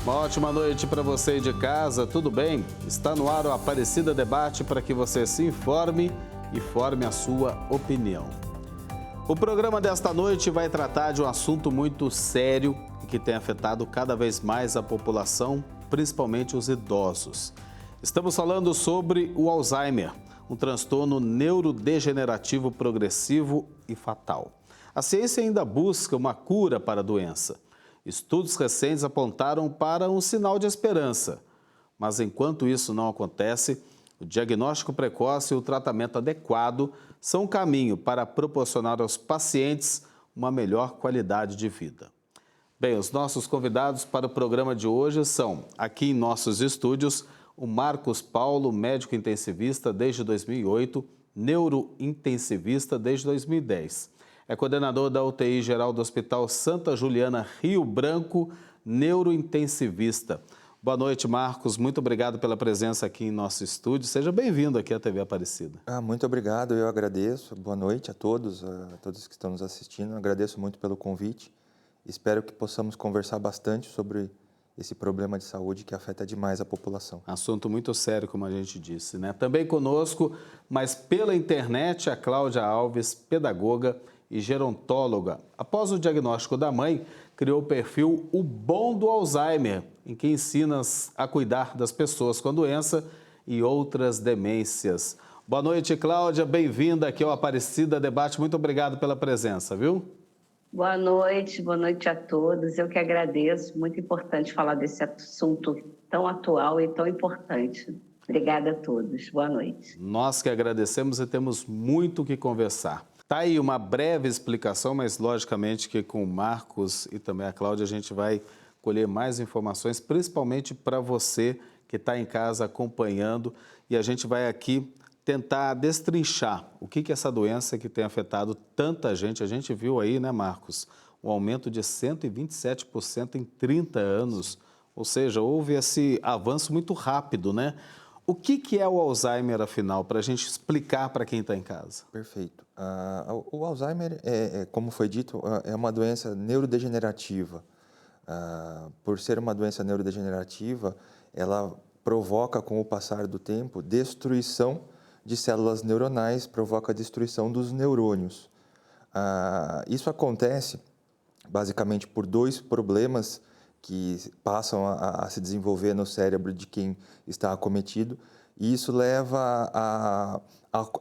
Uma ótima noite para você aí de casa, tudo bem? Está no ar o Aparecida Debate para que você se informe e forme a sua opinião. O programa desta noite vai tratar de um assunto muito sério que tem afetado cada vez mais a população, principalmente os idosos. Estamos falando sobre o Alzheimer, um transtorno neurodegenerativo progressivo e fatal. A ciência ainda busca uma cura para a doença. Estudos recentes apontaram para um sinal de esperança. Mas enquanto isso não acontece, o diagnóstico precoce e o tratamento adequado são um caminho para proporcionar aos pacientes uma melhor qualidade de vida. Bem, os nossos convidados para o programa de hoje são, aqui em nossos estúdios, o Marcos Paulo, médico intensivista desde 2008, neurointensivista desde 2010. É coordenador da UTI geral do Hospital Santa Juliana, Rio Branco, neurointensivista. Boa noite, Marcos. Muito obrigado pela presença aqui em nosso estúdio. Seja bem-vindo aqui à TV Aparecida. Muito obrigado, eu agradeço. Boa noite a todos que estão nos assistindo. Agradeço muito pelo convite. Espero que possamos conversar bastante sobre esse problema de saúde que afeta demais a população. Assunto muito sério, como a gente disse, né? Também conosco, mas pela internet, a Cláudia Alves, pedagoga e gerontóloga. Após o diagnóstico da mãe, criou o perfil O Bom do Alzheimer, em que ensina a cuidar das pessoas com doença e outras demências. Boa noite, Cláudia. Bem-vinda aqui ao Aparecida Debate. Muito obrigado pela presença, viu? Boa noite a todos. Eu que agradeço. Muito importante falar desse assunto tão atual e tão importante. Obrigada a todos. Boa noite. Nós que agradecemos e temos muito o que conversar. Tá aí uma breve explicação, mas logicamente que com o Marcos e também a Cláudia a gente vai colher mais informações, principalmente para você que está em casa acompanhando, e a gente vai aqui tentar destrinchar o que é essa doença que tem afetado tanta gente. A gente viu aí, né, Marcos, um aumento de 127% em 30 anos, ou seja, houve esse avanço muito rápido, né? O que é o Alzheimer, afinal, para a gente explicar para quem está em casa? Perfeito. O Alzheimer, como foi dito, é uma doença neurodegenerativa. Por ser uma doença neurodegenerativa, ela provoca, com o passar do tempo, destruição de células neuronais, provoca a destruição dos neurônios. Isso acontece, basicamente, por dois problemas que passam a se desenvolver no cérebro de quem está acometido, e isso leva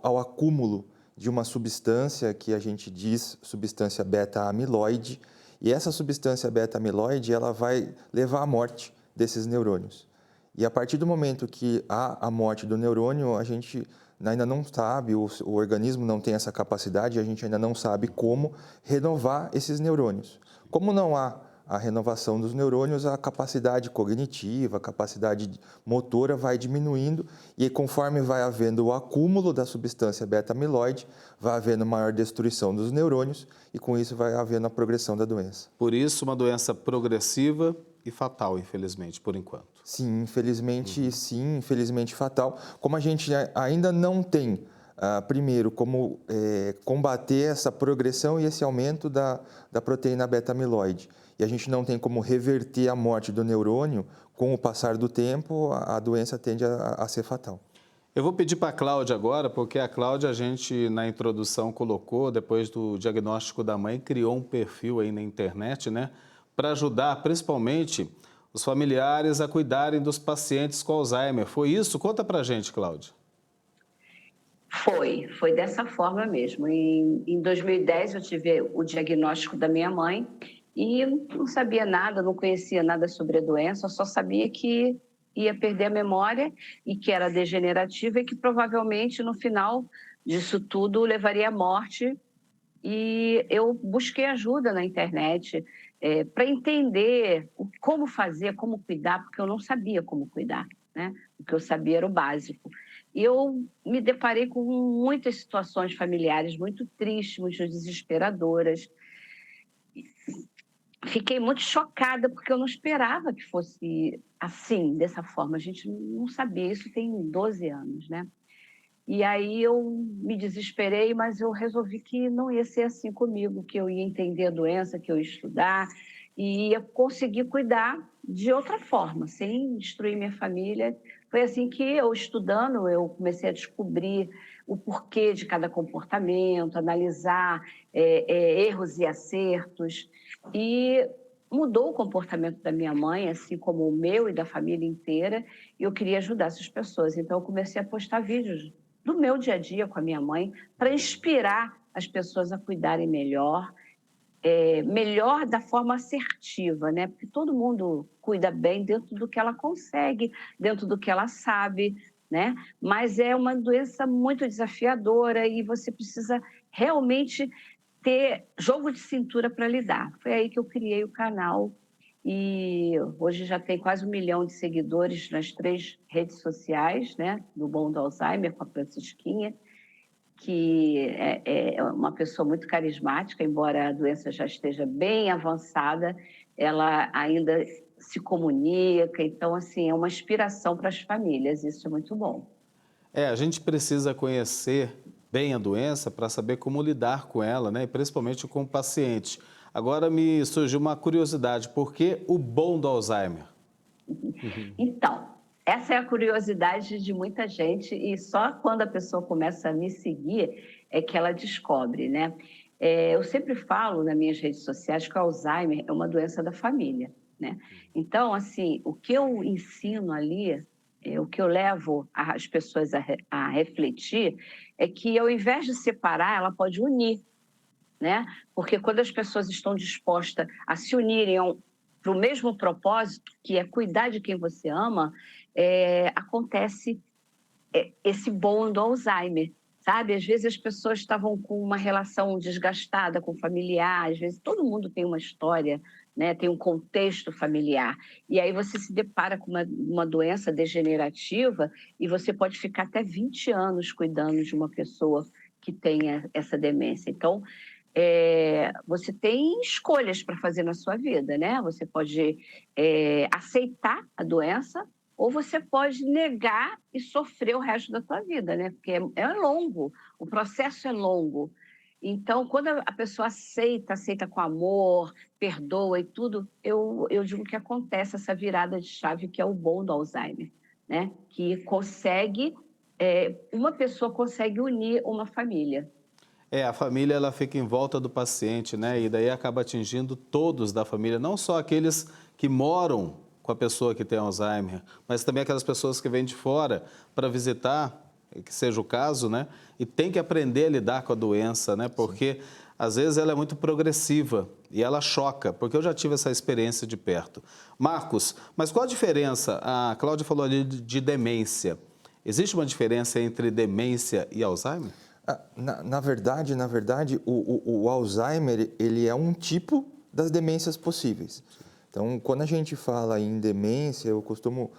ao acúmulo de uma substância que a gente diz substância beta-amiloide, e essa substância beta-amiloide ela vai levar à morte desses neurônios. E a partir do momento que há a morte do neurônio, a gente ainda não sabe, o organismo não tem essa capacidade, a gente ainda não sabe como renovar esses neurônios. Como não há a renovação dos neurônios, a capacidade cognitiva, a capacidade motora vai diminuindo, e conforme vai havendo o acúmulo da substância beta-amiloide, vai havendo maior destruição dos neurônios, e com isso vai havendo a progressão da doença. Por isso, uma doença progressiva e fatal, infelizmente, por enquanto. Sim, infelizmente fatal. Como a gente ainda não tem, primeiro, como combater essa progressão e esse aumento da proteína beta-amiloide, e a gente não tem como reverter a morte do neurônio, com o passar do tempo, a doença tende a ser fatal. Eu vou pedir para a Cláudia agora, porque a Cláudia, a gente na introdução colocou, depois do diagnóstico da mãe, criou um perfil aí na internet, né, para ajudar principalmente os familiares a cuidarem dos pacientes com Alzheimer. Foi isso? Conta para a gente, Cláudia. Foi dessa forma mesmo. Em 2010 eu tive o diagnóstico da minha mãe e não sabia nada, não conhecia nada sobre a doença, só sabia que ia perder a memória e que era degenerativa e que provavelmente no final disso tudo levaria à morte. E eu busquei ajuda na internet para entender como fazer, como cuidar, porque eu não sabia como cuidar, né? O que eu sabia era o básico. E eu me deparei com muitas situações familiares muito tristes, muito desesperadoras. Fiquei muito chocada, porque eu não esperava que fosse assim, dessa forma. A gente não sabia, isso tem 12 anos, né? E aí eu me desesperei, mas eu resolvi que não ia ser assim comigo, que eu ia entender a doença, que eu ia estudar, e eu consegui cuidar de outra forma, sem destruir minha família. Foi assim que eu, estudando, eu comecei a descobrir o porquê de cada comportamento, analisar erros e acertos, e mudou o comportamento da minha mãe, assim como o meu e da família inteira, e eu queria ajudar essas pessoas. Então, eu comecei a postar vídeos do meu dia a dia com a minha mãe, para inspirar as pessoas a cuidarem melhor, melhor da forma assertiva, né? Porque todo mundo cuida bem dentro do que ela consegue, dentro do que ela sabe, né? Mas é uma doença muito desafiadora e você precisa realmente ter jogo de cintura para lidar. Foi aí que eu criei o canal e hoje já tem quase 1 milhão de seguidores nas 3 redes sociais, né? Do Bom do Alzheimer, com a Francisquinha, que é uma pessoa muito carismática, embora a doença já esteja bem avançada, ela ainda se comunica, então, assim, é uma inspiração para as famílias, isso é muito bom. A gente precisa conhecer bem a doença para saber como lidar com ela, né? E principalmente com o paciente. Agora me surgiu uma curiosidade, por que o bom do Alzheimer? Então, essa é a curiosidade de muita gente e só quando a pessoa começa a me seguir é que ela descobre, né? Eu sempre falo nas minhas redes sociais que o Alzheimer é uma doença da família, né? Então, assim, o que eu ensino ali, o que eu levo as pessoas a refletir é que ao invés de separar, ela pode unir, né? Porque quando as pessoas estão dispostas a se unirem para o mesmo propósito, que é cuidar de quem você ama, acontece esse bom do Alzheimer, sabe? Às vezes as pessoas estavam com uma relação desgastada com o familiar, às vezes todo mundo tem uma história, né? Tem um contexto familiar. E aí você se depara com uma doença degenerativa e você pode ficar até 20 anos cuidando de uma pessoa que tenha essa demência. Então, você tem escolhas para fazer na sua vida, né? Você pode aceitar a doença ou você pode negar e sofrer o resto da sua vida, né? Porque é longo, o processo é longo. Então, quando a pessoa aceita com amor, perdoa e tudo, eu digo que acontece essa virada de chave que é o bom do Alzheimer, né? Que uma pessoa consegue unir uma família. A família ela fica em volta do paciente, né? E daí acaba atingindo todos da família, não só aqueles que moram com a pessoa que tem Alzheimer, mas também aquelas pessoas que vêm de fora para visitar, que seja o caso, né? E tem que aprender a lidar com a doença, né? Porque às vezes ela é muito progressiva e ela choca, porque eu já tive essa experiência de perto. Marcos, mas qual a diferença? A Cláudia falou ali de demência. Existe uma diferença entre demência e Alzheimer? Na verdade, o Alzheimer ele é um tipo das demências possíveis. Então, quando a gente fala em demência, eu costumo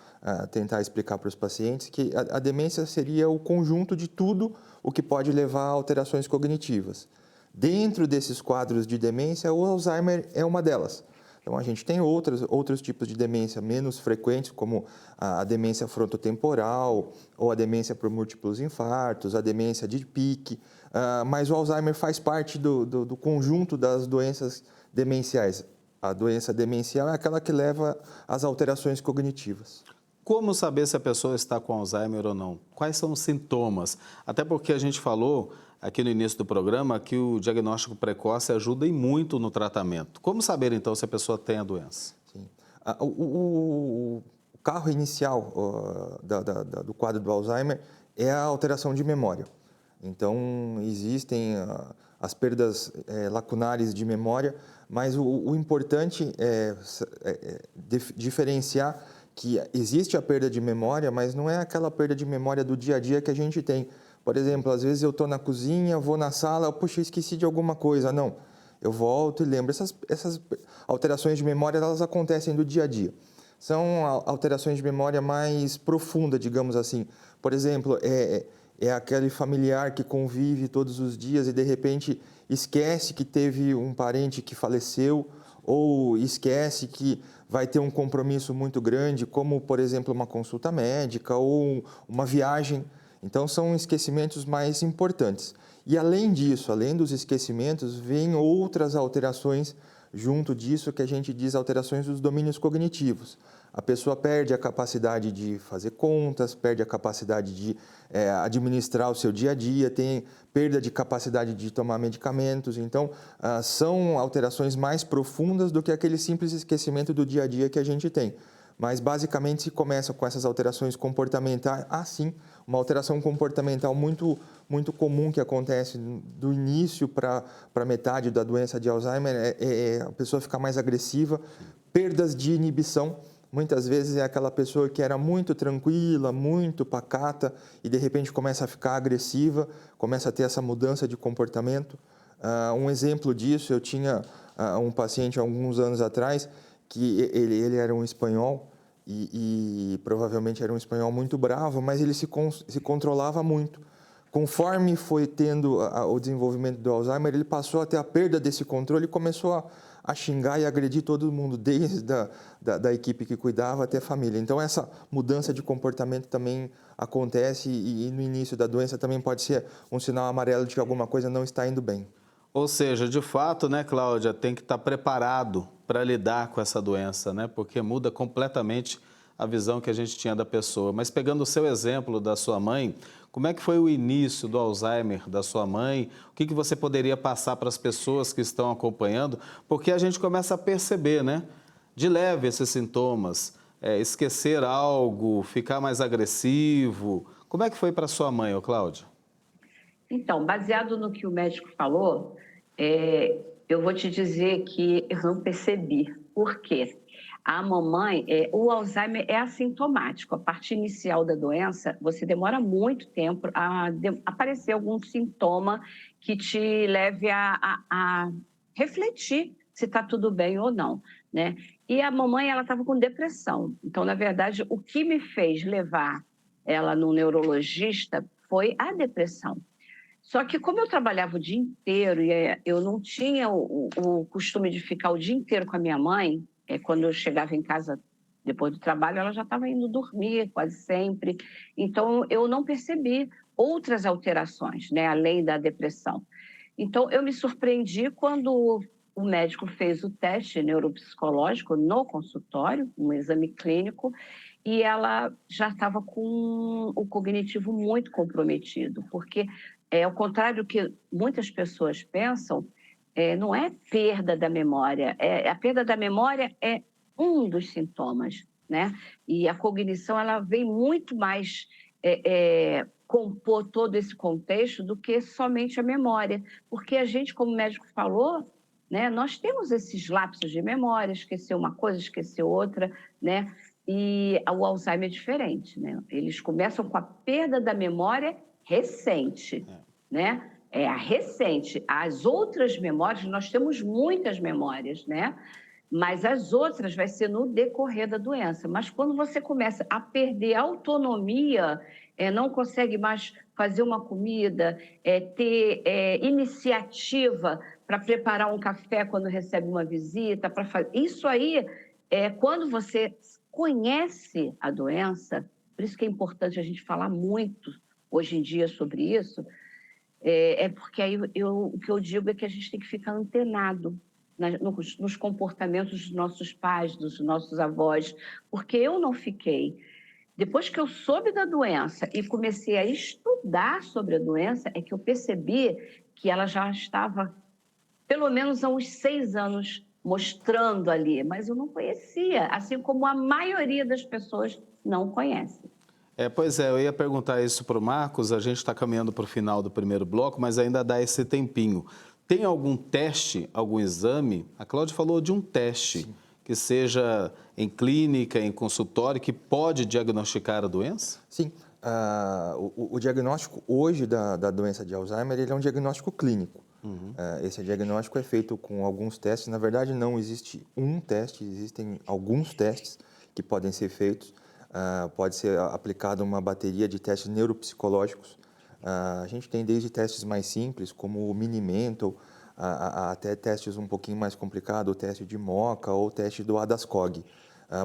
tentar explicar para os pacientes que a demência seria o conjunto de tudo o que pode levar a alterações cognitivas. Dentro desses quadros de demência, o Alzheimer é uma delas. Então, a gente tem outros tipos de demência menos frequentes, como a demência frontotemporal, ou a demência por múltiplos infartos, a demência de Pick, mas o Alzheimer faz parte do conjunto das doenças demenciais. A doença demencial é aquela que leva às alterações cognitivas. Como saber se a pessoa está com Alzheimer ou não? Quais são os sintomas? Até porque a gente falou aqui no início do programa que o diagnóstico precoce ajuda e muito no tratamento. Como saber, então, se a pessoa tem a doença? Sim. O carro inicial do quadro do Alzheimer é a alteração de memória. Então, existem as perdas lacunares de memória, mas o importante é diferenciar que existe a perda de memória, mas não é aquela perda de memória do dia a dia que a gente tem. Por exemplo, às vezes eu estou na cozinha, vou na sala, puxa, esqueci de alguma coisa. Não, eu volto e lembro. Essas alterações de memória, elas acontecem do dia a dia. São alterações de memória mais profundas, digamos assim. Por exemplo, é aquele familiar que convive todos os dias e, de repente, esquece que teve um parente que faleceu ou esquece que vai ter um compromisso muito grande, como, por exemplo, uma consulta médica ou uma viagem. Então, são esquecimentos mais importantes. E, além disso, além dos esquecimentos, vêm outras alterações junto disso que a gente diz alterações dos domínios cognitivos. A pessoa perde a capacidade de fazer contas, perde a capacidade de administrar o seu dia a dia, tem perda de capacidade de tomar medicamentos. Então, são alterações mais profundas do que aquele simples esquecimento do dia a dia que a gente tem. Mas, basicamente, se começa com essas alterações comportamentais, sim, uma alteração comportamental muito comum que acontece do início para metade da doença de Alzheimer é a pessoa ficar mais agressiva, perdas de inibição. Muitas vezes é aquela pessoa que era muito tranquila, muito pacata e de repente começa a ficar agressiva, começa a ter essa mudança de comportamento. Um exemplo disso, eu tinha um paciente há alguns anos atrás que ele era um espanhol e provavelmente era um espanhol muito bravo, mas ele se controlava muito. Conforme foi tendo o desenvolvimento do Alzheimer, ele passou a ter a perda desse controle e começou a xingar e agredir todo mundo, desde da equipe que cuidava até a família. Então, essa mudança de comportamento também acontece e no início da doença também pode ser um sinal amarelo de que alguma coisa não está indo bem. Ou seja, de fato, né, Cláudia, tem que estar preparado para lidar com essa doença, né? Porque muda completamente a visão que a gente tinha da pessoa. Mas pegando o seu exemplo da sua mãe, como é que foi o início do Alzheimer da sua mãe? O que você poderia passar para as pessoas que estão acompanhando? Porque a gente começa a perceber, né? De leve esses sintomas, esquecer algo, ficar mais agressivo. Como é que foi para sua mãe, Cláudia? Então, baseado no que o médico falou, eu vou te dizer que eu não percebi. Por quê? A mamãe, o Alzheimer é assintomático. A parte inicial da doença, você demora muito tempo a aparecer algum sintoma que te leve a refletir se está tudo bem ou não, né? E a mamãe, ela estava com depressão. Então, na verdade, o que me fez levar ela no neurologista foi a depressão. Só que como eu trabalhava o dia inteiro e eu não tinha o costume de ficar o dia inteiro com a minha mãe, quando eu chegava em casa depois do trabalho, ela já estava indo dormir quase sempre. Então, eu não percebi outras alterações, né, além da depressão. Então, eu me surpreendi quando o médico fez o teste neuropsicológico no consultório, um exame clínico, e ela já estava com o cognitivo muito comprometido, porque, ao contrário do que muitas pessoas pensam, não é perda da memória. A perda da memória é um dos sintomas, né? E a cognição, ela vem muito mais compor todo esse contexto do que somente a memória. Porque a gente, como o médico falou, né, nós temos esses lapsos de memória, esquecer uma coisa, esquecer outra, né? E o Alzheimer é diferente, né? Eles começam com a perda da memória recente, né? É a recente. As outras memórias, nós temos muitas memórias, né? Mas as outras vai ser no decorrer da doença. Mas quando você começa a perder a autonomia, não consegue mais fazer uma comida, ter iniciativa para preparar um café quando recebe uma visita, isso aí quando você conhece a doença, por isso que é importante a gente falar muito hoje em dia sobre isso, porque aí o que eu digo é que a gente tem que ficar antenado nos comportamentos dos nossos pais, dos nossos avós, porque eu não fiquei. Depois que eu soube da doença e comecei a estudar sobre a doença, é que eu percebi que ela já estava, pelo menos há uns 6 anos, mostrando ali, mas eu não conhecia, assim como a maioria das pessoas não conhece. Pois é, eu ia perguntar isso para o Marcos, a gente está caminhando para o final do primeiro bloco, mas ainda dá esse tempinho. Tem algum teste, algum exame? A Cláudia falou de um teste. Sim. Que seja em clínica, em consultório, que pode diagnosticar a doença? Sim. O diagnóstico hoje da doença de Alzheimer ele é um diagnóstico clínico. Uhum. Esse diagnóstico é feito com alguns testes. Na verdade, não existe um teste, existem alguns testes que podem ser feitos. Pode ser aplicada uma bateria de testes neuropsicológicos. A gente tem desde testes mais simples, como o Mini-Mental, até testes um pouquinho mais complicados, o teste de MoCA ou o teste do ADAS-Cog.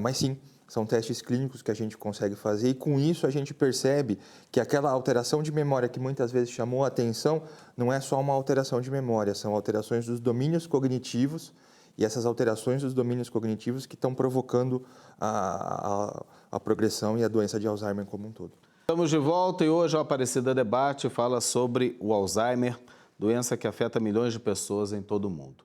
Mas sim, são testes clínicos que a gente consegue fazer e com isso a gente percebe que aquela alteração de memória que muitas vezes chamou a atenção não é só uma alteração de memória, são alterações dos domínios cognitivos e essas alterações dos domínios cognitivos que estão provocando a progressão e a doença de Alzheimer como um todo. Estamos de volta e hoje o Aparecida Debate fala sobre o Alzheimer, doença que afeta milhões de pessoas em todo o mundo.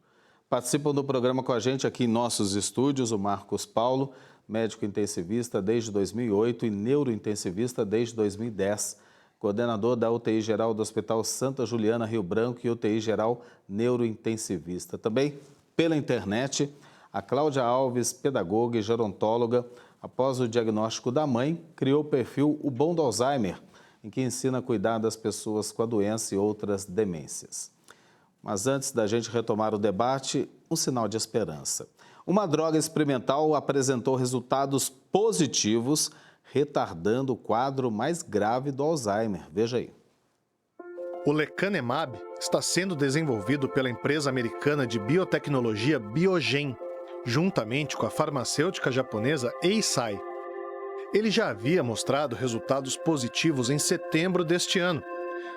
Participam do programa com a gente aqui em nossos estúdios o Marcos Paulo, médico intensivista desde 2008 e neurointensivista desde 2010, coordenador da UTI Geral do Hospital Santa Juliana, Rio Branco e UTI Geral neurointensivista. Também pela internet, a Cláudia Alves, pedagoga e gerontóloga, após o diagnóstico da mãe, criou o perfil O Bom do Alzheimer, em que ensina a cuidar das pessoas com a doença e outras demências. Mas antes da gente retomar o debate, um sinal de esperança. Uma droga experimental apresentou resultados positivos, retardando o quadro mais grave do Alzheimer. Veja aí. O lecanemab está sendo desenvolvido pela empresa americana de biotecnologia Biogen, juntamente com a farmacêutica japonesa Eisai. Ele já havia mostrado resultados positivos em setembro deste ano.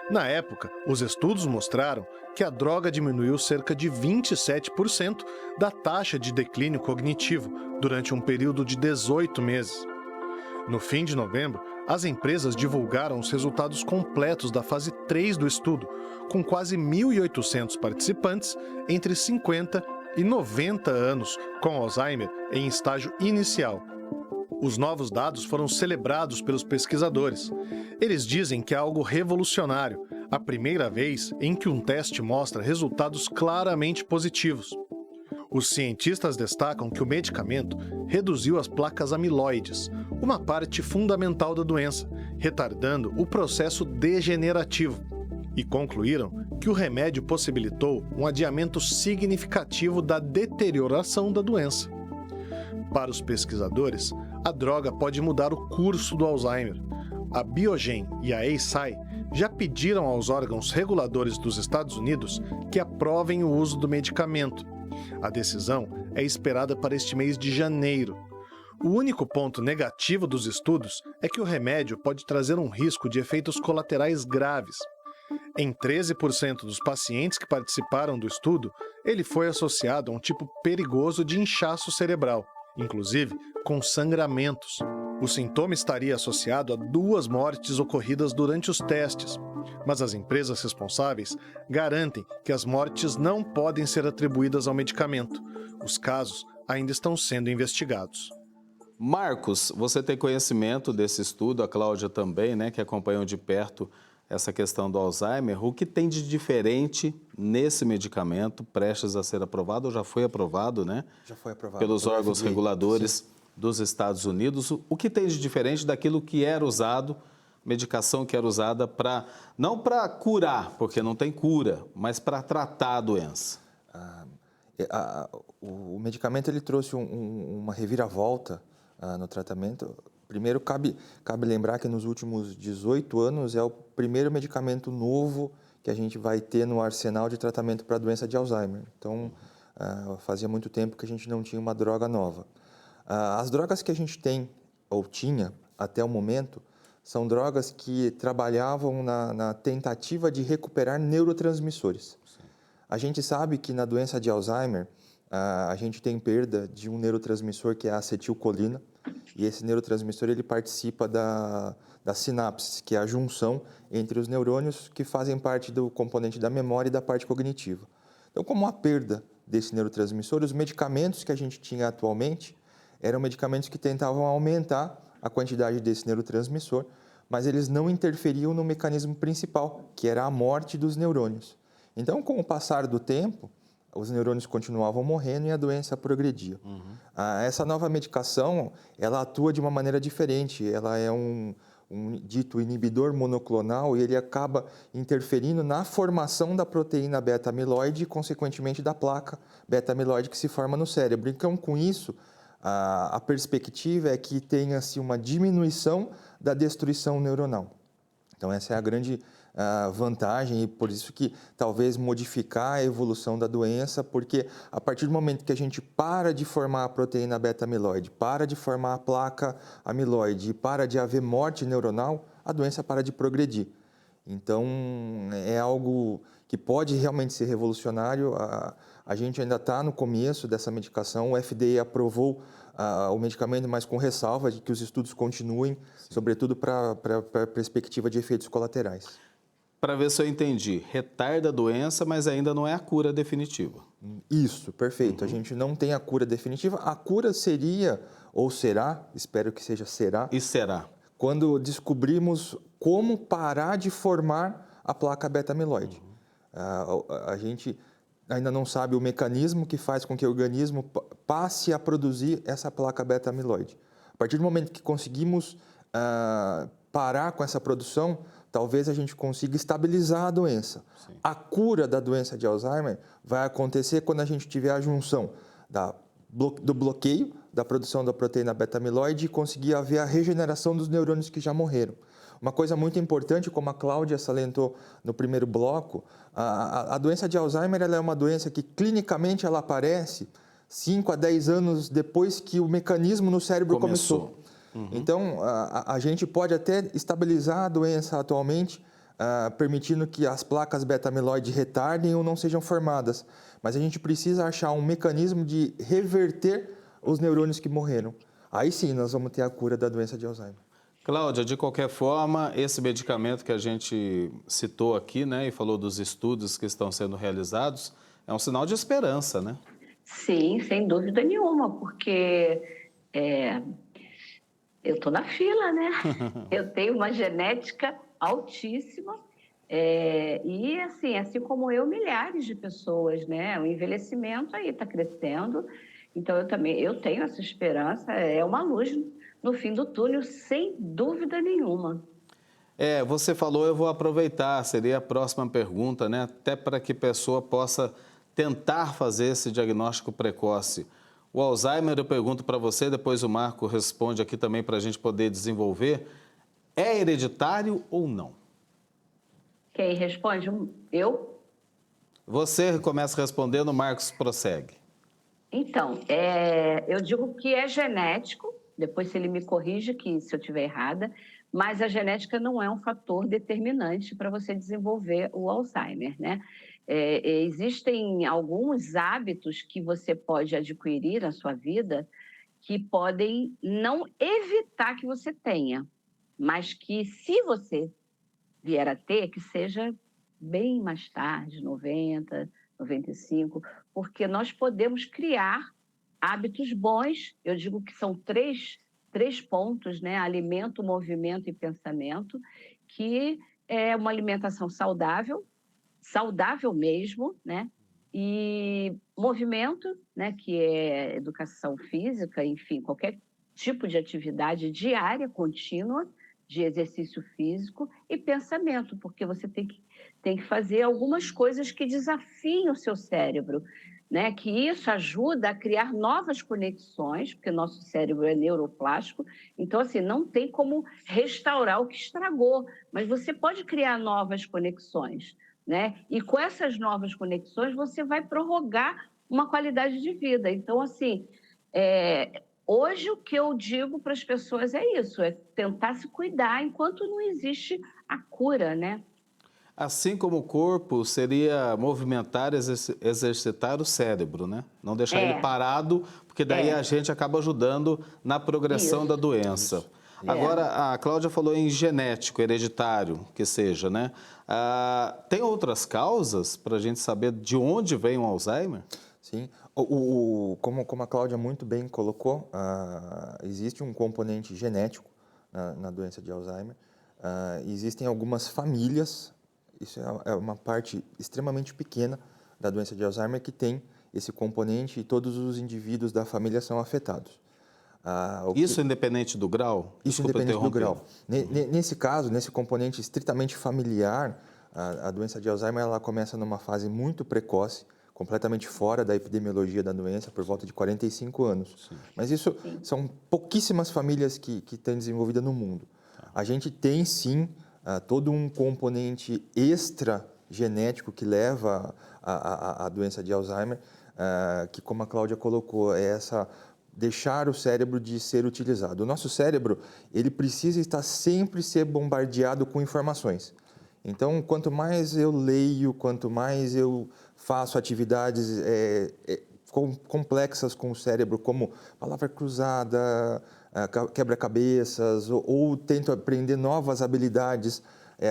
Na época, os estudos mostraram que a droga diminuiu cerca de 27% da taxa de declínio cognitivo durante um período de 18 meses. No fim de novembro, as empresas divulgaram os resultados completos da fase 3 do estudo, com quase 1.800 participantes entre 50 e 90 anos com Alzheimer em estágio inicial. Os novos dados foram celebrados pelos pesquisadores. Eles dizem que é algo revolucionário, a primeira vez em que um teste mostra resultados claramente positivos. Os cientistas destacam que o medicamento reduziu as placas amiloides, uma parte fundamental da doença, retardando o processo degenerativo. E concluíram que o remédio possibilitou um adiamento significativo da deterioração da doença. Para os pesquisadores, a droga pode mudar o curso do Alzheimer. A Biogen e a Eisai já pediram aos órgãos reguladores dos Estados Unidos que aprovem o uso do medicamento. A decisão é esperada para este mês de janeiro. O único ponto negativo dos estudos é que o remédio pode trazer um risco de efeitos colaterais graves. Em 13% dos pacientes que participaram do estudo, ele foi associado a um tipo perigoso de inchaço cerebral, inclusive com sangramentos. O sintoma estaria associado a 2 mortes ocorridas durante os testes, mas as empresas responsáveis garantem que as mortes não podem ser atribuídas ao medicamento. Os casos ainda estão sendo investigados. Marcos, você tem conhecimento desse estudo, a Cláudia também, né, que acompanham de perto essa questão do Alzheimer. O que tem de diferente nesse medicamento prestes a ser aprovado, ou já foi aprovado, né? Já foi aprovado pelos órgãos FDA, reguladores sim, dos Estados Unidos. O que tem de diferente daquilo que era usado, medicação que era usada para, não para curar, porque não tem cura, mas para tratar a doença? O medicamento ele trouxe uma reviravolta no tratamento. Primeiro, cabe lembrar que nos últimos 18 anos é o primeiro medicamento novo que a gente vai ter no arsenal de tratamento para a doença de Alzheimer. Então, fazia muito tempo que a gente não tinha uma droga nova. As drogas que a gente tem, ou tinha até o momento, são drogas que trabalhavam na tentativa de recuperar neurotransmissores. Sim. A gente sabe que na doença de Alzheimer, a gente tem perda de um neurotransmissor que é a acetilcolina, e esse neurotransmissor ele participa da sinapse, que é a junção entre os neurônios que fazem parte do componente da memória e da parte cognitiva. Então, como há perda desse neurotransmissor, os medicamentos que a gente tinha atualmente eram medicamentos que tentavam aumentar a quantidade desse neurotransmissor, mas eles não interferiam no mecanismo principal, que era a morte dos neurônios. Então, com o passar do tempo, os neurônios continuavam morrendo e a doença progredia. Essa nova medicação, ela atua de uma maneira diferente. Ela é um dito inibidor monoclonal e ele acaba interferindo na formação da proteína beta-amiloide e, consequentemente, da placa beta-amiloide que se forma no cérebro. Então, com isso, a perspectiva é que tenha-se uma diminuição da destruição neuronal. Então, essa é a grande vantagem e por isso que talvez modificar a evolução da doença, porque a partir do momento que a gente para de formar a proteína beta-amiloide, para de formar a placa amiloide e para de haver morte neuronal, a doença para de progredir. Então, é algo que pode realmente ser revolucionário. A A gente ainda está no começo dessa medicação. O FDA aprovou o medicamento, mas com ressalva de que os estudos continuem, sobretudo para a perspectiva de efeitos colaterais. Para ver se eu entendi, retarda a doença, mas ainda não é a cura definitiva. Isso, perfeito. A gente não tem a cura definitiva. A cura seria, ou será, espero que seja será, E será? quando descobrimos como parar de formar a placa beta-amiloide. A gente ainda não sabe o mecanismo que faz com que o organismo passe a produzir essa placa beta-amiloide. A partir do momento que conseguimos parar com essa produção, talvez a gente consiga estabilizar a doença. Sim. A cura da doença de Alzheimer vai acontecer quando a gente tiver a junção do bloqueio da produção da proteína beta-amiloide e conseguir haver a regeneração dos neurônios que já morreram. Uma coisa muito importante, como a Cláudia salientou no primeiro bloco, a doença de Alzheimer ela é uma doença que clinicamente ela aparece 5 a 10 anos depois que o mecanismo no cérebro começou. Então, a gente pode até estabilizar a doença atualmente, permitindo que as placas beta-amiloide retardem ou não sejam formadas. Mas a gente precisa achar um mecanismo de reverter os neurônios que morreram. Aí sim, nós vamos ter a cura da doença de Alzheimer. Cláudia, de qualquer forma, esse medicamento que a gente citou aqui, né, e falou dos estudos que estão sendo realizados, é um sinal de esperança, né? Sim, sem dúvida nenhuma, porque eu estou na fila, né? Eu tenho uma genética altíssima e, assim como eu, milhares de pessoas, né? O envelhecimento aí está crescendo, então eu tenho essa esperança, é uma luz no fim do túnel, sem dúvida nenhuma. Você falou, eu vou aproveitar, seria a próxima pergunta, né? Até para que a pessoa possa tentar fazer esse diagnóstico precoce. O Alzheimer, eu pergunto para você, depois o Marco responde aqui também para a gente poder desenvolver. É hereditário ou não? Quem responde? Eu? Você começa respondendo, o Marcos prossegue. Então, eu digo que é genético, depois se ele me corrige se eu estiver errada, mas a genética não é um fator determinante para você desenvolver o Alzheimer, né? Existem alguns hábitos que você pode adquirir na sua vida que podem não evitar que você tenha, mas que se você vier a ter, que seja bem mais tarde, 90, 95, porque nós podemos criar hábitos bons. Eu digo que são três pontos, né? Alimento, movimento e pensamento, que é uma alimentação saudável mesmo, né? E movimento, né? Que é educação física, enfim, qualquer tipo de atividade diária, contínua, de exercício físico, e pensamento, porque você tem que fazer algumas coisas que desafiem o seu cérebro, né? Que isso ajuda a criar novas conexões, porque nosso cérebro é neuroplástico, então, assim, não tem como restaurar o que estragou, mas você pode criar novas conexões, né? E com essas novas conexões, você vai prorrogar uma qualidade de vida. Então, assim, hoje o que eu digo para as pessoas é isso, é tentar se cuidar enquanto não existe a cura, né? Assim como o corpo, seria movimentar, exercitar o cérebro, né? Não deixar ele parado, porque daí a gente acaba ajudando na progressão da doença. Agora, a Cláudia falou em genético, hereditário, que seja, né? Tem outras causas para a gente saber de onde vem o Alzheimer? Sim, como a Cláudia muito bem colocou, existe um componente genético na doença de Alzheimer. Existem algumas famílias, isso é uma parte extremamente pequena da doença de Alzheimer que tem esse componente e todos os indivíduos da família são afetados. Isso independente do grau? Isso independente do grau. Nesse caso, nesse componente estritamente familiar, a doença de Alzheimer ela começa numa fase muito precoce, completamente fora da epidemiologia da doença, por volta de 45 anos. Sim. Mas isso são pouquíssimas famílias que têm desenvolvida no mundo. A gente tem, sim, todo um componente extra genético que leva à doença de Alzheimer, que, como a Cláudia colocou, é deixar o cérebro de ser utilizado. O nosso cérebro, ele precisa estar sempre ser bombardeado com informações. Então, quanto mais eu leio, quanto mais eu faço atividades complexas com o cérebro, como palavra cruzada, quebra-cabeças, ou tento aprender novas habilidades,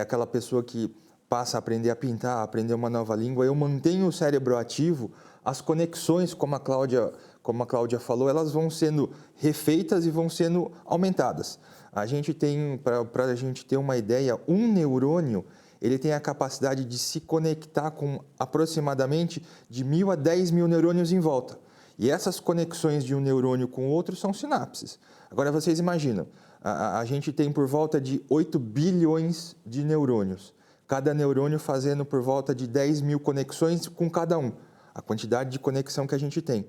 aquela pessoa que passa a aprender a pintar, aprender uma nova língua, eu mantenho o cérebro ativo, as conexões, como a Cláudia falou, elas vão sendo refeitas e vão sendo aumentadas. A gente tem, para a gente ter uma ideia, um neurônio, ele tem a capacidade de se conectar com aproximadamente de 1.000 a 10.000 neurônios em volta. E essas conexões de um neurônio com o outro são sinapses. Agora, vocês imaginam, a gente tem por volta de 8 bilhões de neurônios. Cada neurônio fazendo por volta de 10.000 conexões com cada um. A quantidade de conexão que a gente tem.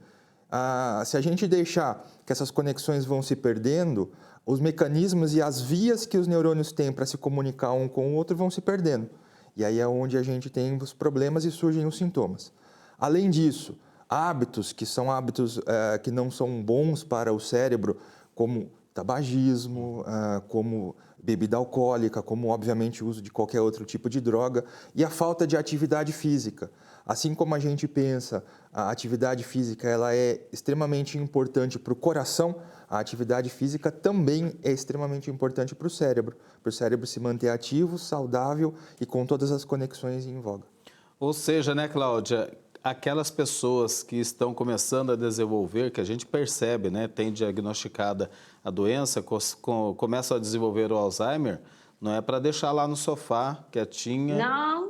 Se a gente deixar que essas conexões vão se perdendo, os mecanismos e as vias que os neurônios têm para se comunicar um com o outro vão se perdendo. E aí é onde a gente tem os problemas e surgem os sintomas. Além disso, hábitos que são hábitos que não são bons para o cérebro, como tabagismo, como bebida alcoólica, como obviamente o uso de qualquer outro tipo de droga, e a falta de atividade física. Assim como a gente pensa, a atividade física ela é extremamente importante para o coração, a atividade física também é extremamente importante para o cérebro se manter ativo, saudável e com todas as conexões em voga. Ou seja, né, Cláudia, aquelas pessoas que estão começando a desenvolver, que a gente percebe, né, tem diagnosticada a doença, começam a desenvolver o Alzheimer, não é para deixar lá no sofá, quietinha,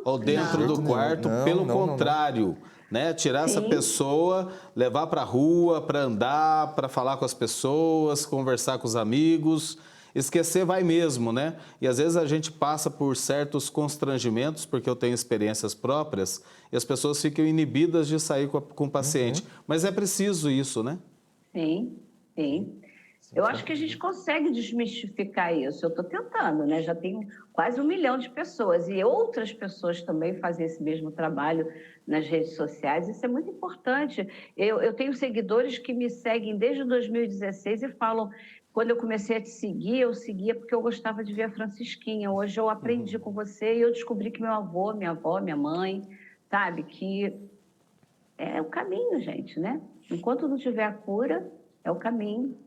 ou dentro do quarto, pelo contrário, né? Tirar essa pessoa, levar para a rua, para andar, para falar com as pessoas, conversar com os amigos. Esquecer vai mesmo, né? E às vezes a gente passa por certos constrangimentos, porque eu tenho experiências próprias, e as pessoas ficam inibidas de sair com o paciente. Mas é preciso isso, né? Sim, sim. Eu acho que a gente consegue desmistificar isso. Eu estou tentando, né? Já tenho quase 1 milhão de pessoas e outras pessoas também fazem esse mesmo trabalho nas redes sociais. Isso é muito importante. Eu tenho seguidores que me seguem desde 2016 e falam: quando eu comecei a te seguir, eu seguia porque eu gostava de ver a Francisquinha. Hoje eu aprendi com você e eu descobri que meu avô, minha avó, minha mãe, sabe? Que é o caminho, gente, né? Enquanto não tiver a cura, é o caminho.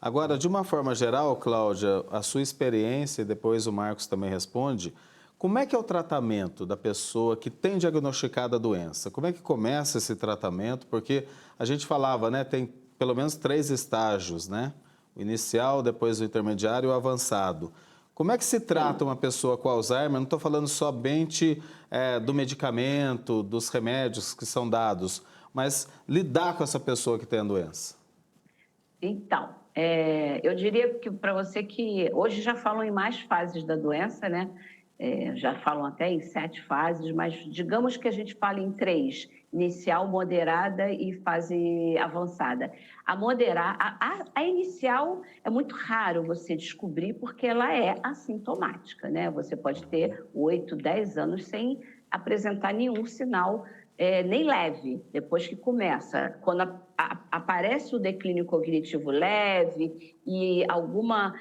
Agora, de uma forma geral, Cláudia, a sua experiência, e depois o Marcos também responde, como é que é o tratamento da pessoa que tem diagnosticada a doença? Como é que começa esse tratamento? Porque a gente falava, né, tem pelo menos 3 estágios, né? O inicial, depois o intermediário e o avançado. Como é que se trata uma pessoa com Alzheimer? Não estou falando somente do medicamento, dos remédios que são dados, mas lidar com essa pessoa que tem a doença. Então, eu diria que para você que hoje já falam em mais fases da doença, né? Já falam até em 7 fases, mas digamos que a gente fala em 3, inicial, moderada e fase avançada. A inicial é muito raro você descobrir porque ela é assintomática, né? Você pode ter 8, 10 anos sem apresentar nenhum sinal, nem leve, depois que começa. Quando aparece o declínio cognitivo leve e alguma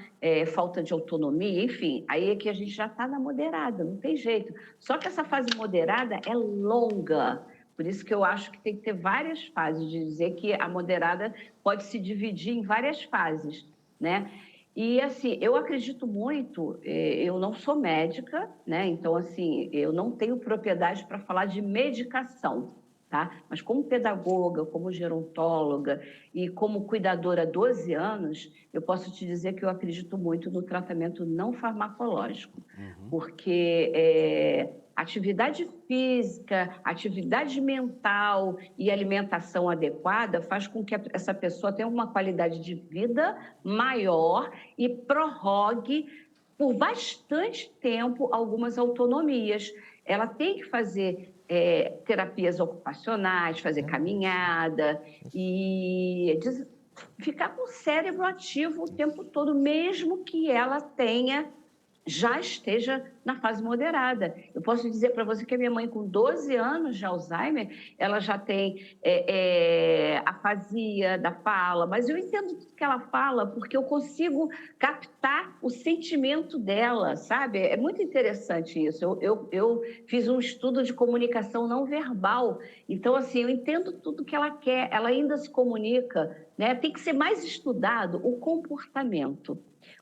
falta de autonomia, enfim, aí é que a gente já está na moderada, não tem jeito. Só que essa fase moderada é longa, por isso que eu acho que tem que ter várias fases, de dizer que a moderada pode se dividir em várias fases, né? E, assim, eu acredito muito, eu não sou médica, né? Então, assim, eu não tenho propriedade para falar de medicação, tá? Mas como pedagoga, como gerontóloga e como cuidadora há 12 anos, eu posso te dizer que eu acredito muito no tratamento não farmacológico, porque atividade física, atividade mental e alimentação adequada faz com que essa pessoa tenha uma qualidade de vida maior e prorrogue por bastante tempo algumas autonomias. Ela tem que fazer terapias ocupacionais, fazer caminhada e ficar com o cérebro ativo o tempo todo, mesmo que ela tenha já esteja na fase moderada. Eu posso dizer para você que a minha mãe, com 12 anos de Alzheimer, ela já tem afasia da fala, mas eu entendo tudo que ela fala porque eu consigo captar o sentimento dela, sabe? É muito interessante isso. Eu fiz um estudo de comunicação não verbal, então, assim, eu entendo tudo que ela quer, ela ainda se comunica, né? Tem que ser mais estudado o comportamento,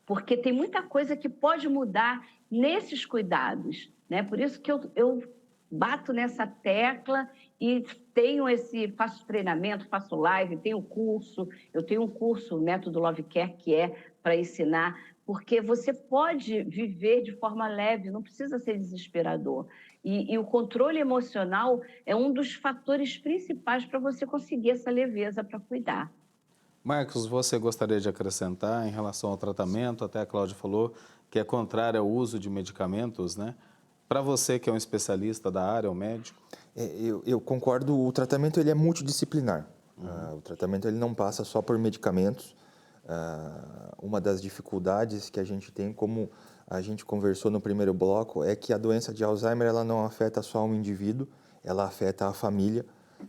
porque tem muita coisa que pode mudar nesses cuidados, né? Por isso que eu bato nessa tecla e faço treinamento, faço live, eu tenho um curso, o Método Love Care, que é para ensinar, porque você pode viver de forma leve, não precisa ser desesperador. E o controle emocional é um dos fatores principais para você conseguir essa leveza para cuidar. Marcos, você gostaria de acrescentar em relação ao tratamento? Até a Cláudia falou que é contrário ao uso de medicamentos, né? Para você que é um especialista da área, um médico? Eu concordo, o tratamento ele é multidisciplinar. O tratamento ele não passa só por medicamentos. Uma das dificuldades que a gente tem, como a gente conversou no primeiro bloco, é que a doença de Alzheimer ela não afeta só um indivíduo, ela afeta a família.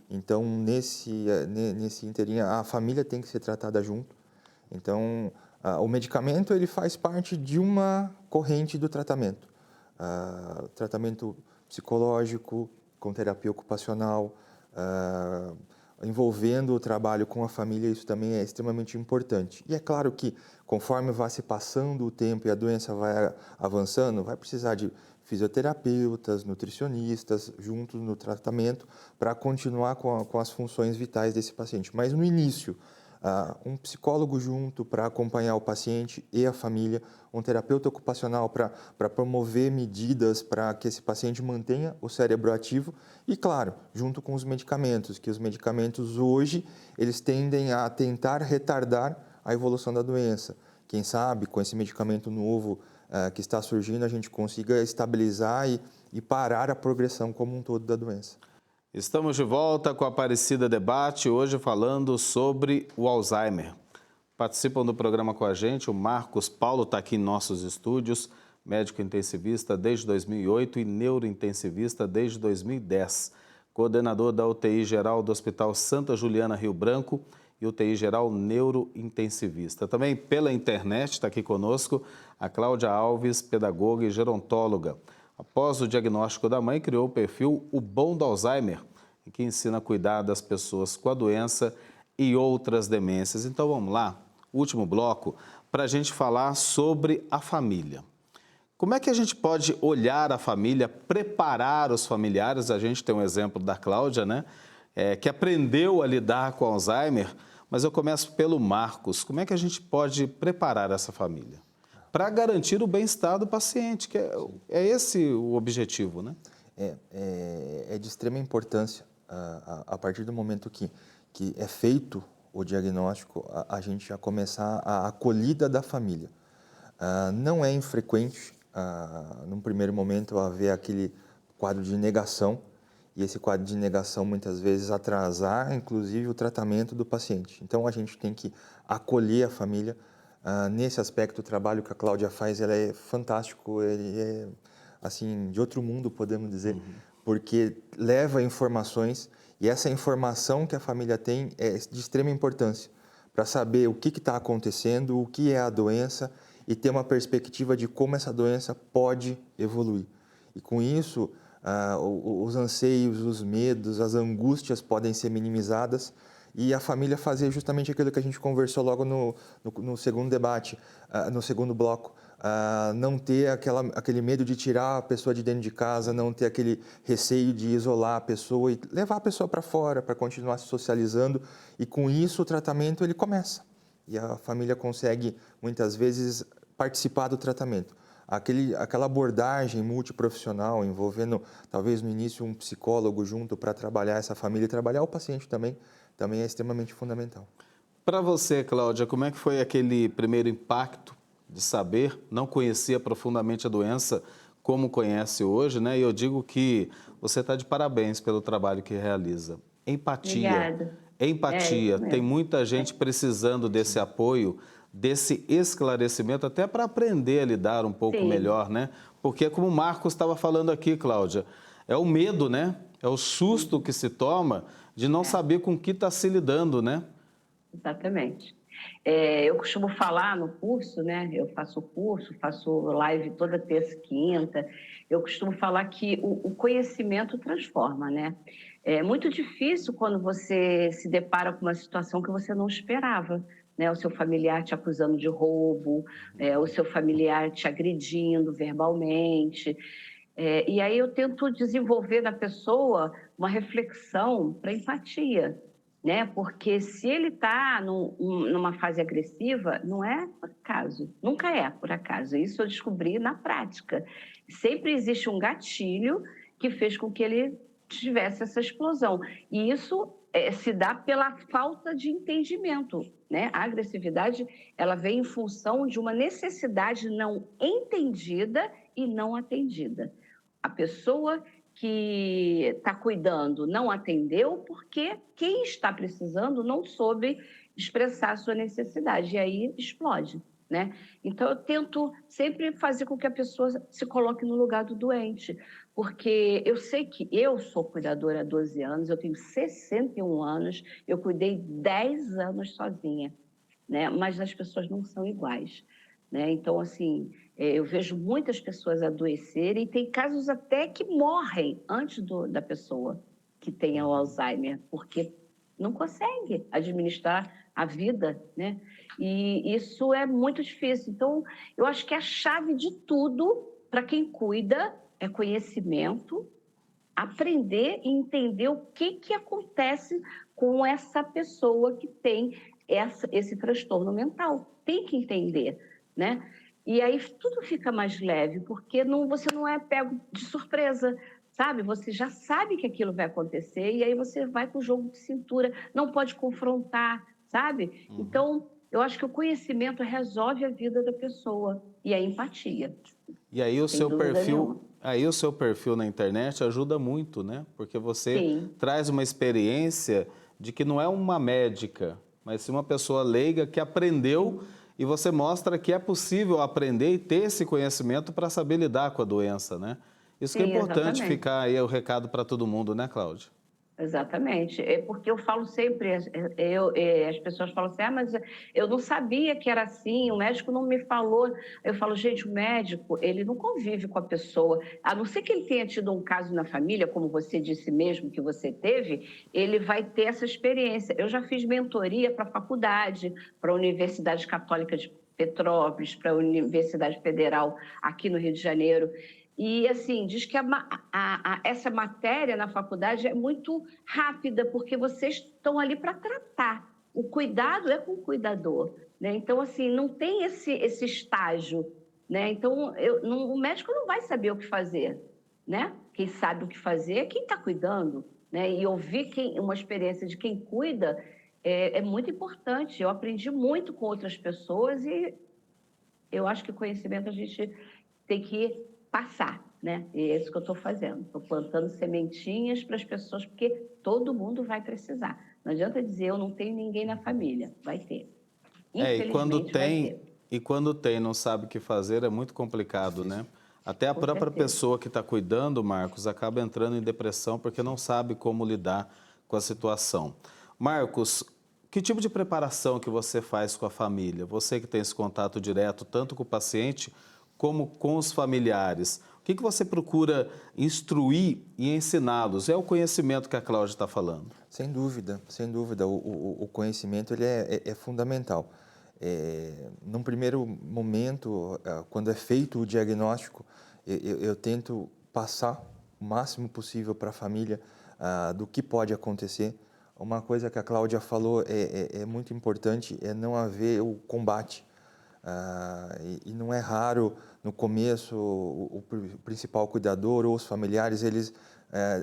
Então, nesse inteirinho, a família tem que ser tratada junto. Então, o medicamento ele faz parte de uma corrente do tratamento. Tratamento psicológico, com terapia ocupacional, envolvendo o trabalho com a família, isso também é extremamente importante. E é claro que, conforme vai se passando o tempo e a doença vai avançando, vai precisar de fisioterapeutas, nutricionistas, juntos no tratamento, para continuar com as funções vitais desse paciente. Mas no início, um psicólogo junto para acompanhar o paciente e a família, um terapeuta ocupacional para promover medidas para que esse paciente mantenha o cérebro ativo e, claro, junto com os medicamentos, que os medicamentos hoje, eles tendem a tentar retardar a evolução da doença. Quem sabe, com esse medicamento novo que está surgindo, a gente consiga estabilizar e parar a progressão como um todo da doença. Estamos de volta com a Aparecida Debate, hoje falando sobre o Alzheimer. Participam do programa com a gente o Marcos Paulo, está aqui em nossos estúdios, médico intensivista desde 2008 e neurointensivista desde 2010. Coordenador da UTI Geral do Hospital Santa Juliana, Rio Branco, e UTI Geral neurointensivista. Também pela internet está aqui conosco a Cláudia Alves, pedagoga e gerontóloga. Após o diagnóstico da mãe, criou o perfil O Bom do Alzheimer, que ensina a cuidar das pessoas com a doença e outras demências. Então vamos lá, último bloco, para a gente falar sobre a família. Como é que a gente pode olhar a família, preparar os familiares? A gente tem um exemplo da Cláudia, né? Que aprendeu a lidar com Alzheimer, mas eu começo pelo Marcos. Como é que a gente pode preparar essa família para garantir o bem-estar do paciente, que é esse o objetivo, né? É de extrema importância, a partir do momento que é feito o diagnóstico, a gente já começar a acolhida da família. Não é infrequente, num primeiro momento, haver aquele quadro de negação, e esse quadro de negação muitas vezes atrasar, inclusive, o tratamento do paciente. Então, a gente tem que acolher a família. Nesse aspecto, o trabalho que a Cláudia faz, ela é fantástico, ele é assim, de outro mundo, podemos dizer, porque leva informações, e essa informação que a família tem é de extrema importância para saber o que está acontecendo, o que é a doença e ter uma perspectiva de como essa doença pode evoluir. E com isso, os anseios, os medos, as angústias podem ser minimizadas e a família fazer justamente aquilo que a gente conversou logo no segundo debate, no segundo bloco. Não ter aquele medo de tirar a pessoa de dentro de casa, não ter aquele receio de isolar a pessoa e levar a pessoa para fora para continuar se socializando. E com isso o tratamento ele começa. E a família consegue, muitas vezes, participar do tratamento. Aquela abordagem multiprofissional, envolvendo talvez no início um psicólogo junto para trabalhar essa família e trabalhar o paciente também é extremamente fundamental. Para você, Cláudia, como é que foi aquele primeiro impacto de saber, não conhecia profundamente a doença como conhece hoje, né? E eu digo que você está de parabéns pelo trabalho que realiza. Empatia. Obrigada. Empatia. Tem muita gente precisando desse apoio desse esclarecimento, até para aprender a lidar um pouco Sim. melhor, né? Porque como o Marcos estava falando aqui, Cláudia, é o medo, né? É o susto que se toma de não saber com o que está se lidando, né? Exatamente. Eu costumo falar no curso, né? Eu faço curso, faço live toda terça e quinta. Eu costumo falar que o conhecimento transforma, né? É muito difícil quando você se depara com uma situação que você não esperava, né? O seu familiar te acusando de roubo, o seu familiar te agredindo verbalmente. E aí eu tento desenvolver na pessoa uma reflexão para empatia, né? Porque se ele está numa fase agressiva, não é por acaso, nunca é por acaso. Isso eu descobri na prática. Sempre existe um gatilho que fez com que ele tivesse essa explosão. E isso se dá pela falta de entendimento, né? A agressividade, ela vem em função de uma necessidade não entendida e não atendida. A pessoa que está cuidando não atendeu porque quem está precisando não soube expressar a sua necessidade, e aí explode, né? Então, eu tento sempre fazer com que a pessoa se coloque no lugar do doente, porque eu sei que eu sou cuidadora há 12 anos, eu tenho 61 anos, eu cuidei 10 anos sozinha, né? Mas as pessoas não são iguais, né? Então, assim, eu vejo muitas pessoas adoecerem e tem casos até que morrem antes da pessoa que tenha o Alzheimer, porque não consegue administrar a vida, né? E isso é muito difícil. Então, eu acho que a chave de tudo para quem cuida é conhecimento, aprender e entender o que acontece com essa pessoa que tem esse transtorno mental. Tem que entender, né? E aí tudo fica mais leve, porque você não é pego de surpresa, sabe? Você já sabe que aquilo vai acontecer e aí você vai com o jogo de cintura, não pode confrontar, sabe? Então, eu acho que o conhecimento resolve a vida da pessoa e a empatia. E aí Sem dúvida nenhuma. o seu perfil na internet ajuda muito, né? Porque você Sim. traz uma experiência de que não é uma médica, mas sim uma pessoa leiga que aprendeu e você mostra que é possível aprender e ter esse conhecimento para saber lidar com a doença, né? Isso que é Sim, importante exatamente. ficar aí o recado para todo mundo, né, Cláudia? Exatamente. É porque eu falo sempre, as pessoas falam assim, mas eu não sabia que era assim, o médico não me falou. Eu falo, gente, o médico, ele não convive com a pessoa, a não ser que ele tenha tido um caso na família, como você disse mesmo que você teve, ele vai ter essa experiência. Eu já fiz mentoria para a faculdade, para a Universidade Católica de Petrópolis, para a Universidade Federal aqui no Rio de Janeiro. E, assim, diz que essa matéria na faculdade é muito rápida, porque vocês estão ali para tratar. O cuidado é com o cuidador, né? Então, assim, não tem esse estágio, né? Então, o médico não vai saber o que fazer, né? Quem sabe o que fazer é quem está cuidando, né? E ouvir uma experiência de quem cuida é muito importante. Eu aprendi muito com outras pessoas e eu acho que conhecimento a gente tem que passar, né? E é isso que eu estou fazendo. Estou plantando sementinhas para as pessoas, porque todo mundo vai precisar. Não adianta dizer, eu não tenho ninguém na família. Vai ter. Infelizmente, vai ter. E quando tem, não sabe o que fazer, é muito complicado, né? Até a própria pessoa que está cuidando, Marcos, acaba entrando em depressão porque não sabe como lidar com a situação. Marcos, que tipo de preparação que você faz com a família? Você que tem esse contato direto tanto com o paciente como com os familiares. O que você procura instruir e ensiná-los? É o conhecimento que a Cláudia está falando. Sem dúvida, sem dúvida. O conhecimento ele é fundamental. Num primeiro momento, quando é feito o diagnóstico, eu tento passar o máximo possível para a família do que pode acontecer. Uma coisa que a Cláudia falou é muito importante, é não haver o combate. E não é raro, no começo, o principal cuidador ou os familiares, eles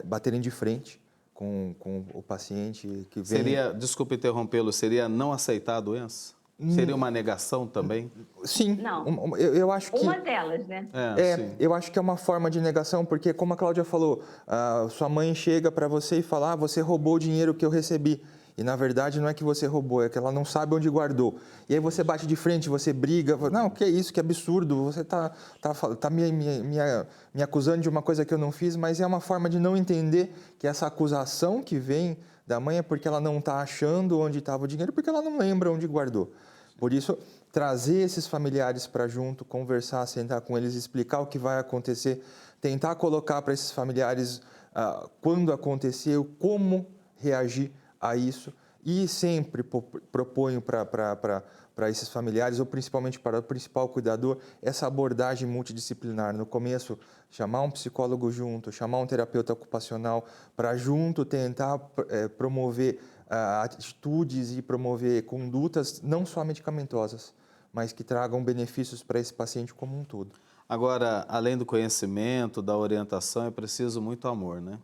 baterem de frente com o paciente que vem... Desculpe interrompê-lo, seria não aceitar a doença? Seria uma negação também? Sim, Não. Eu acho que... Uma delas, né? Eu acho que é uma forma de negação, porque como a Cláudia falou, sua mãe chega para você e fala, você roubou o dinheiro que eu recebi. E, na verdade, não é que você roubou, é que ela não sabe onde guardou. E aí você bate de frente, você briga, não, que é isso, que absurdo, você tá me acusando de uma coisa que eu não fiz, mas é uma forma de não entender que essa acusação que vem da mãe é porque ela não está achando onde estava o dinheiro, porque ela não lembra onde guardou. Por isso, trazer esses familiares para junto, conversar, sentar com eles, explicar o que vai acontecer, tentar colocar para esses familiares, quando aconteceu, como reagir a isso. E sempre proponho para esses familiares, ou principalmente para o principal cuidador, essa abordagem multidisciplinar. No começo, chamar um psicólogo junto, chamar um terapeuta ocupacional, para junto tentar promover atitudes e promover condutas não só medicamentosas, mas que tragam benefícios para esse paciente como um todo. Agora, além do conhecimento, da orientação, é preciso muito amor, né?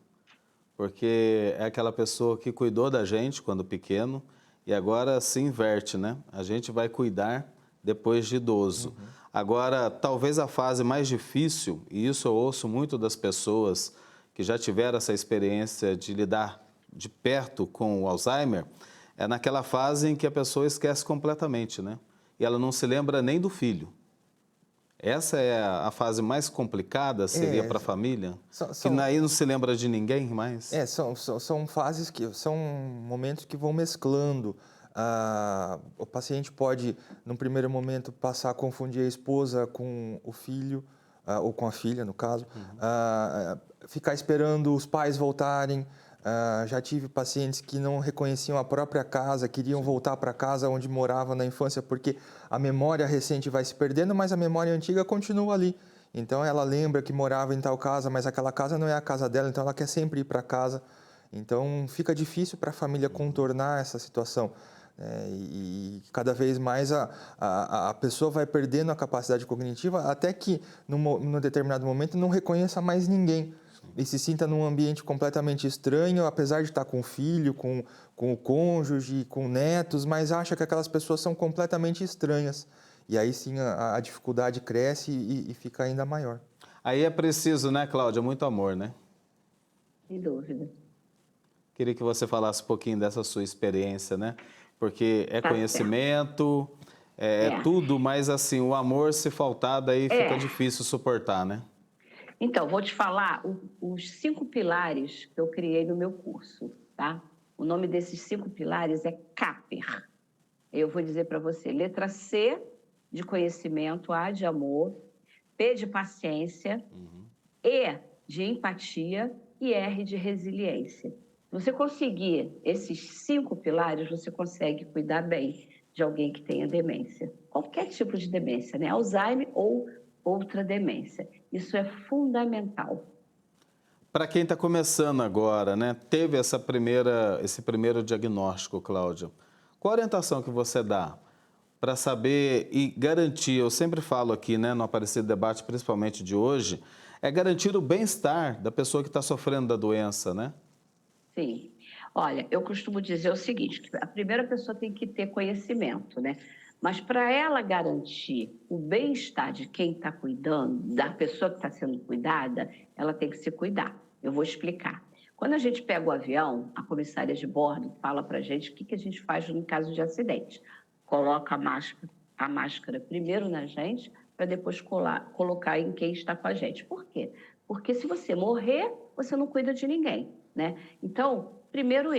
Porque é aquela pessoa que cuidou da gente quando pequeno e agora se inverte, né? A gente vai cuidar depois de idoso. Agora, talvez a fase mais difícil, e isso eu ouço muito das pessoas que já tiveram essa experiência de lidar de perto com o Alzheimer, é naquela fase em que a pessoa esquece completamente, né? E ela não se lembra nem do filho. Essa é a fase mais complicada, seria para a família? Que aí não se lembra de ninguém mais? São fases são momentos que vão mesclando. O paciente pode, num primeiro momento, passar a confundir a esposa com o filho, ou com a filha, no caso, ficar esperando os pais voltarem. Já tive pacientes que não reconheciam a própria casa, queriam voltar para a casa onde moravam na infância, porque a memória recente vai se perdendo, mas a memória antiga continua ali. Então, ela lembra que morava em tal casa, mas aquela casa não é a casa dela, então ela quer sempre ir para casa. Então, fica difícil para a família contornar essa situação. E cada vez mais a pessoa vai perdendo a capacidade cognitiva até que, num determinado momento, não reconheça mais ninguém. E se sinta num ambiente completamente estranho, apesar de estar com o filho, com o cônjuge, com netos, mas acha que aquelas pessoas são completamente estranhas. E aí sim a dificuldade cresce e fica ainda maior. Aí é preciso, né, Cláudia, muito amor, né? Sem dúvida. Queria que você falasse um pouquinho dessa sua experiência, né? Porque é conhecimento, é tudo, mas assim, o amor, se faltar, daí fica difícil suportar, né? Então, vou te falar os 5 pilares que eu criei no meu curso, tá? O nome desses 5 pilares é CAPER. Eu vou dizer para você, letra C de conhecimento, A de amor, P de paciência, E de empatia e R de resiliência. Se você conseguir esses 5 pilares, você consegue cuidar bem de alguém que tenha demência. Qualquer tipo de demência, né? Alzheimer ou outra demência. Isso é fundamental. Para quem está começando agora, né? Teve esse primeiro diagnóstico, Cláudia. Qual a orientação que você dá para saber e garantir, eu sempre falo aqui, né, no Aparecido Debate, principalmente de hoje, é garantir o bem-estar da pessoa que está sofrendo da doença, né? Sim. Olha, eu costumo dizer o seguinte, que a primeira pessoa tem que ter conhecimento, né? Mas para ela garantir o bem-estar de quem está cuidando, da pessoa que está sendo cuidada, ela tem que se cuidar. Eu vou explicar. Quando a gente pega o avião, a comissária de bordo fala para a gente o que a gente faz no caso de acidente. Coloca a máscara primeiro na gente, para depois colocar em quem está com a gente. Por quê? Porque se você morrer, você não cuida de ninguém, né? Então, primeiro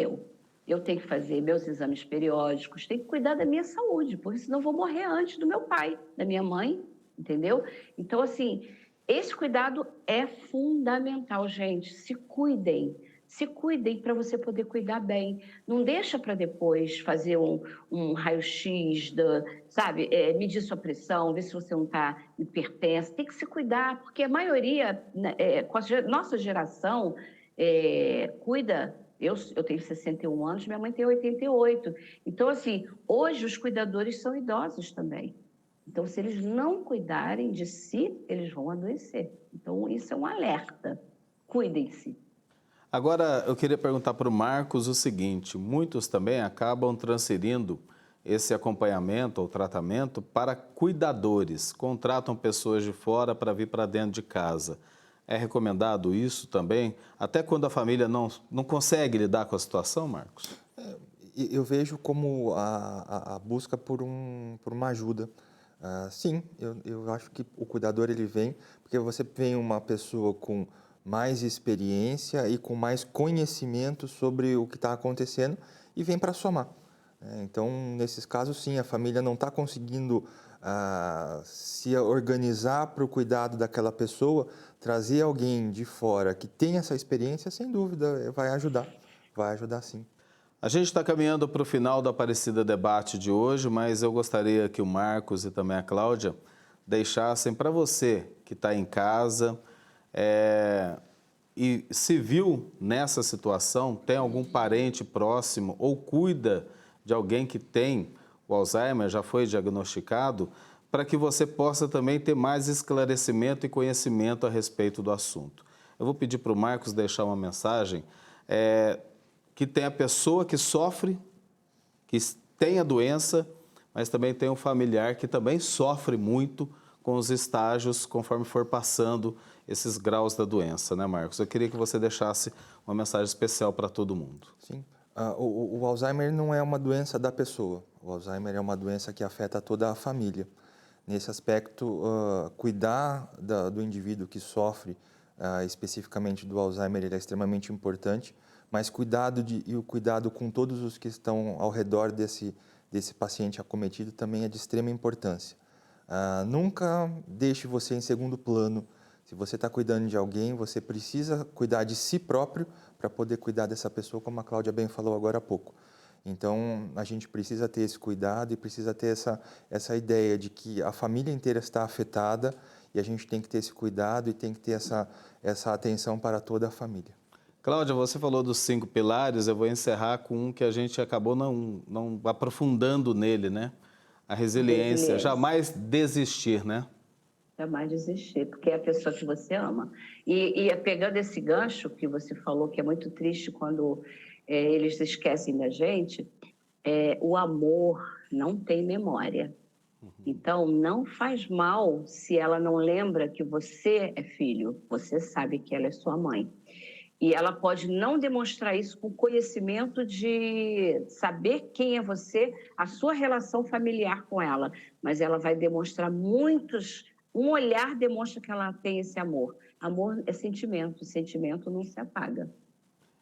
eu tenho que fazer meus exames periódicos, tenho que cuidar da minha saúde, porque senão eu vou morrer antes do meu pai, da minha mãe, entendeu? Então, assim, esse cuidado é fundamental, gente. Se cuidem para você poder cuidar bem. Não deixa para depois fazer um raio-x, sabe? Medir sua pressão, ver se você não está hipertenso. Tem que se cuidar, porque a maioria, com a nossa geração, cuida. Eu tenho 61 anos, minha mãe tem 88. Então, assim, hoje os cuidadores são idosos também. Então, se eles não cuidarem de si, eles vão adoecer. Então, isso é um alerta. Cuidem-se. Agora, eu queria perguntar para o Marcos o seguinte, muitos também acabam transferindo esse acompanhamento ou tratamento para cuidadores, contratam pessoas de fora para vir para dentro de casa. É recomendado isso também? Até quando a família não consegue lidar com a situação, Marcos? Eu vejo como a busca por uma ajuda. Sim, eu acho que o cuidador ele vem porque você vem uma pessoa com mais experiência e com mais conhecimento sobre o que está acontecendo e vem para somar. Então, nesses casos, sim, a família não está conseguindo se organizar para o cuidado daquela pessoa, trazer alguém de fora que tem essa experiência, sem dúvida, vai ajudar sim. A gente está caminhando para o final do Aparecida Debate de hoje, mas eu gostaria que o Marcos e também a Cláudia deixassem para você que está em casa e se viu nessa situação, tem algum parente próximo ou cuida de alguém que tem o Alzheimer, já foi diagnosticado, para que você possa também ter mais esclarecimento e conhecimento a respeito do assunto. Eu vou pedir para o Marcos deixar uma mensagem que tem a pessoa que sofre, que tem a doença, mas também tem um familiar que também sofre muito com os estágios conforme for passando esses graus da doença, né, Marcos? Eu queria que você deixasse uma mensagem especial para todo mundo. Sim. O Alzheimer não é uma doença da pessoa. O Alzheimer é uma doença que afeta toda a família. Nesse aspecto, cuidar do indivíduo que sofre especificamente do Alzheimer ele é extremamente importante, mas o cuidado com todos os que estão ao redor desse paciente acometido também é de extrema importância. Nunca deixe você em segundo plano. Se você está cuidando de alguém, você precisa cuidar de si próprio para poder cuidar dessa pessoa, como a Cláudia bem falou agora há pouco. Então, a gente precisa ter esse cuidado e precisa ter essa ideia de que a família inteira está afetada e a gente tem que ter esse cuidado e tem que ter essa atenção para toda a família. Cláudia, você falou dos 5 pilares, eu vou encerrar com um que a gente acabou não aprofundando nele, né? A resiliência, jamais desistir, né? Jamais desistir, porque é a pessoa que você ama. E pegando esse gancho que você falou, que é muito triste quando eles se esquecem da gente, o amor não tem memória. Então, não faz mal se ela não lembra que você é filho, você sabe que ela é sua mãe. E ela pode não demonstrar isso com conhecimento de saber quem é você, a sua relação familiar com ela, mas ela vai demonstrar um olhar demonstra que ela tem esse amor. Amor é sentimento, sentimento não se apaga.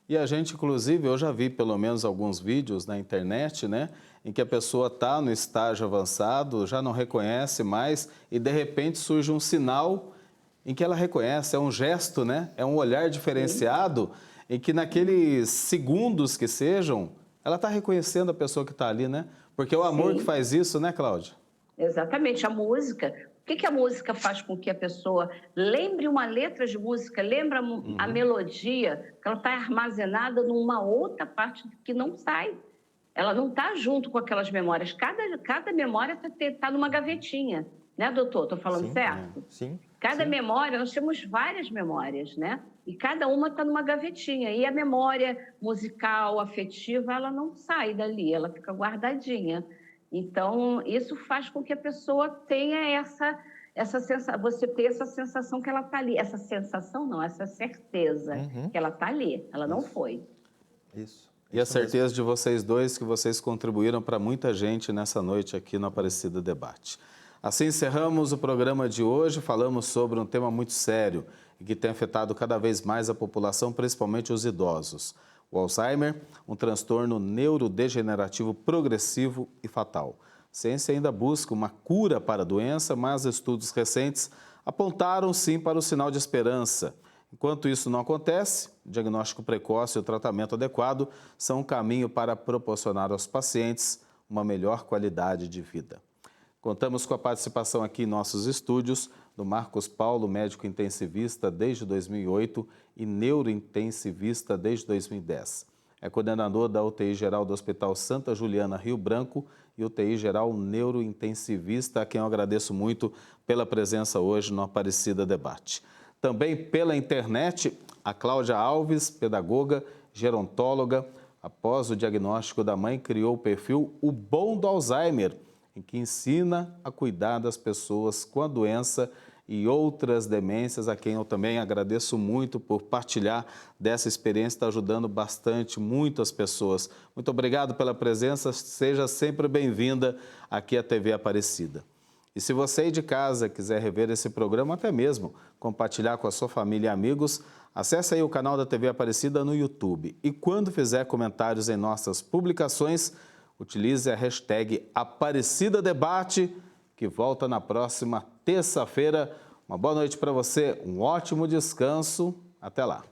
E a gente, inclusive, eu já vi pelo menos alguns vídeos na internet, né, em que a pessoa está no estágio avançado, já não reconhece mais e de repente surge um sinal em que ela reconhece, é um gesto, né, é um olhar diferenciado, em que naqueles segundos que sejam, ela está reconhecendo a pessoa que está ali, né? Porque é o amor que faz isso, né, Cláudia? Exatamente, a música. O que a música faz com que a pessoa lembre uma letra de música, lembra a melodia, que ela está armazenada numa outra parte que não sai. Ela não está junto com aquelas memórias. Cada memória está numa gavetinha, né, doutor? Estou falando certo? Sim. Cada memória, nós temos várias memórias, né? E cada uma está numa gavetinha. E a memória musical, afetiva, ela não sai dali, ela fica guardadinha. Então, isso faz com que a pessoa tenha essa sensação, você ter essa sensação que ela está ali. Essa sensação não, essa certeza que ela está ali, ela não foi. Isso. E a certeza de vocês dois que vocês contribuíram para muita gente nessa noite aqui no Aparecida Debate. Assim encerramos o programa de hoje, falamos sobre um tema muito sério e que tem afetado cada vez mais a população, principalmente os idosos. O Alzheimer, um transtorno neurodegenerativo progressivo e fatal. A ciência ainda busca uma cura para a doença, mas estudos recentes apontaram sim para o sinal de esperança. Enquanto isso não acontece, o diagnóstico precoce e o tratamento adequado são um caminho para proporcionar aos pacientes uma melhor qualidade de vida. Contamos com a participação aqui em nossos estúdios do Marcos Paulo, médico intensivista desde 2008 e neurointensivista desde 2010. É coordenador da UTI Geral do Hospital Santa Juliana, Rio Branco, e UTI Geral neurointensivista, a quem eu agradeço muito pela presença hoje no Aparecida Debate. Também pela internet, a Cláudia Alves, pedagoga, gerontóloga, após o diagnóstico da mãe, criou o perfil O Bom do Alzheimer, em que ensina a cuidar das pessoas com a doença e outras demências, a quem eu também agradeço muito por partilhar dessa experiência, está ajudando bastante, muitas pessoas. Muito obrigado pela presença, seja sempre bem-vinda aqui à TV Aparecida. E se você aí de casa quiser rever esse programa, até mesmo compartilhar com a sua família e amigos, acesse aí o canal da TV Aparecida no YouTube. E quando fizer comentários em nossas publicações, utilize a hashtag AparecidaDebate, que volta na próxima terça-feira. Uma boa noite para você, um ótimo descanso. Até lá.